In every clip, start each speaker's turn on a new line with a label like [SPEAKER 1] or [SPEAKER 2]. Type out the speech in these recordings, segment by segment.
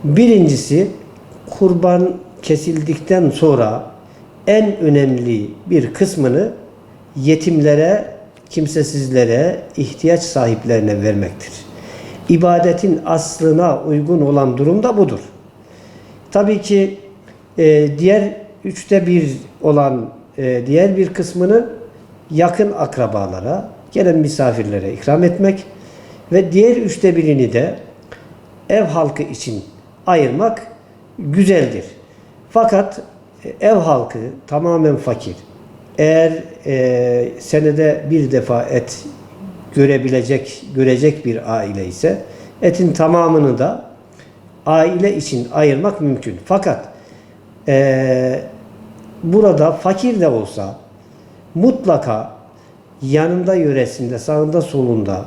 [SPEAKER 1] Birincisi, kurban kesildikten sonra en önemli bir kısmını yetimlere, kimsesizlere, ihtiyaç sahiplerine vermektir. İbadetin aslına uygun olan durum da budur. Tabii ki diğer 1/3 olan diğer bir kısmını yakın akrabalara, gelen misafirlere ikram etmek ve diğer 1/3'ünü de ev halkı için ayırmak güzeldir. Fakat ev halkı tamamen fakir. Eğer senede bir defa et görecek bir aile ise etin tamamını da aile için ayırmak mümkün. Fakat burada fakir de olsa mutlaka yanında, yöresinde, sağında, solunda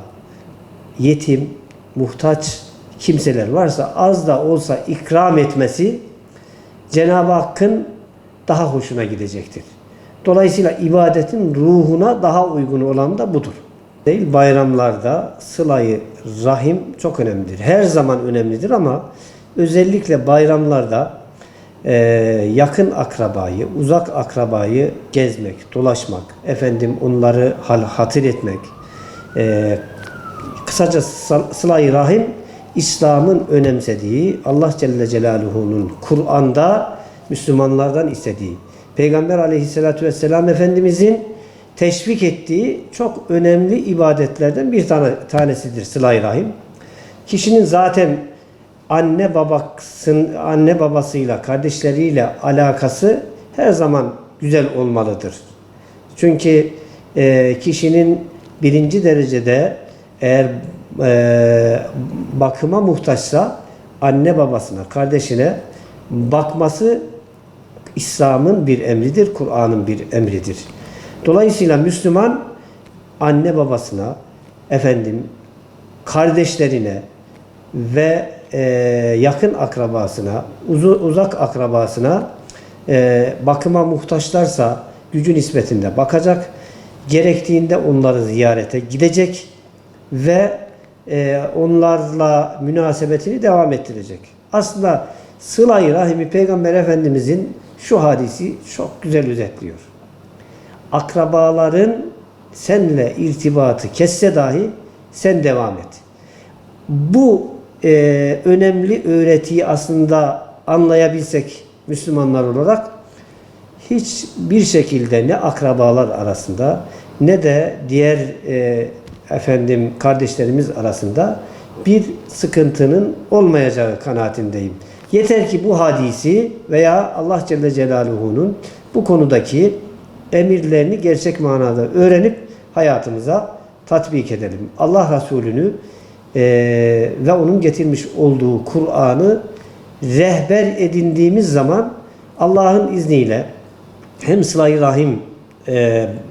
[SPEAKER 1] yetim, muhtaç kimseler varsa az da olsa ikram etmesi Cenab-ı Hakk'ın daha hoşuna gidecektir. Dolayısıyla ibadetin ruhuna daha uygun olan da budur. Değil, bayramlarda sıla-i rahim çok önemlidir. Her zaman önemlidir ama özellikle bayramlarda yakın akrabayı, uzak akrabayı gezmek, dolaşmak, onları hatır etmek, kısaca sıla-i rahim İslam'ın önemsediği, Allah Celle Celaluhu'nun Kur'an'da Müslümanlardan istediği, Peygamber Aleyhisselatü Vesselam Efendimizin teşvik ettiği çok önemli ibadetlerden bir tanesidir sıla-i rahim. Kişinin zaten anne babasıyla, kardeşleriyle alakası her zaman güzel olmalıdır. Çünkü kişinin birinci derecede eğer bakıma muhtaçsa anne babasına, kardeşine bakması İslam'ın bir emridir, Kur'an'ın bir emridir. Dolayısıyla Müslüman anne babasına, kardeşlerine ve yakın akrabasına, uzak akrabasına bakıma muhtaçlarsa gücü nispetinde bakacak, gerektiğinde onları ziyarete gidecek ve onlarla münasebetini devam ettirecek. Aslında sıla-i rahimi Peygamber Efendimizin şu hadisi çok güzel özetliyor. Akrabaların seninle irtibatı kesse dahi sen devam et. Bu önemli öğretiyi aslında anlayabilsek Müslümanlar olarak hiçbir şekilde ne akrabalar arasında ne de diğer kardeşlerimiz arasında bir sıkıntının olmayacağı kanaatindeyim. Yeter ki bu hadisi veya Allah Celle Celaluhu'nun bu konudaki emirlerini gerçek manada öğrenip hayatımıza tatbik edelim. Allah Resulü'nü ve onun getirmiş olduğu Kur'an'ı rehber edindiğimiz zaman Allah'ın izniyle hem sıla-i rahim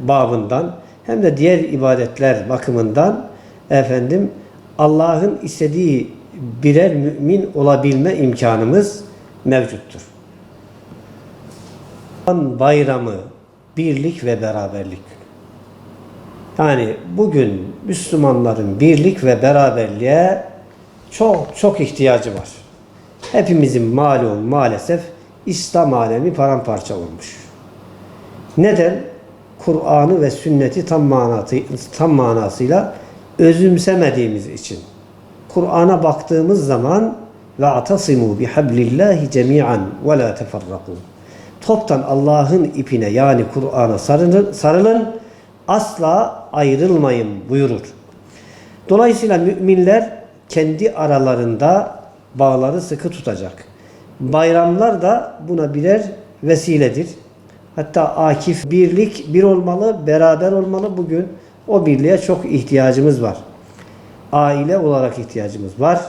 [SPEAKER 1] babından hem de diğer ibadetler bakımından Allah'ın istediği birer mümin olabilme imkanımız mevcuttur. Bayramı birlik ve beraberlik. Yani bugün Müslümanların birlik ve beraberliğe çok ihtiyacı var. Hepimizin malum maalesef İslam alemi paramparça olmuş. Neden? Kur'an'ı ve sünneti tam manasıyla özümsemediğimiz için. Kur'an'a baktığımız zaman ve atasimu bihablillahi cemi'an ve la teferraku. Toptan Allah'ın ipine yani Kur'an'a sarılın, asla ayrılmayın buyurur. Dolayısıyla müminler kendi aralarında bağları sıkı tutacak. Bayramlar da buna birer vesiledir. Hatta akif birlik bir olmalı, beraber olmalı. Bugün o birliğe çok ihtiyacımız var. Aile olarak ihtiyacımız var.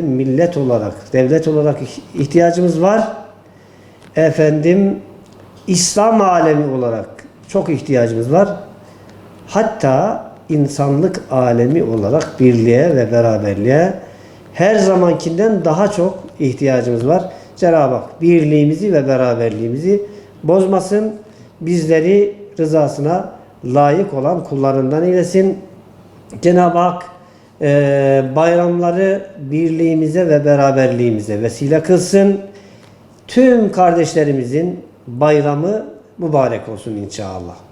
[SPEAKER 1] Millet olarak, devlet olarak ihtiyacımız var. İslam alemi olarak çok ihtiyacımız var. Hatta insanlık alemi olarak birliğe ve beraberliğe her zamankinden daha çok ihtiyacımız var. Cenab-ı Hak birliğimizi ve beraberliğimizi bozmasın. Bizleri rızasına layık olan kullarından eylesin. Cenab-ı Hak bayramları birliğimize ve beraberliğimize vesile kılsın. Tüm kardeşlerimizin bayramı mübarek olsun inşallah.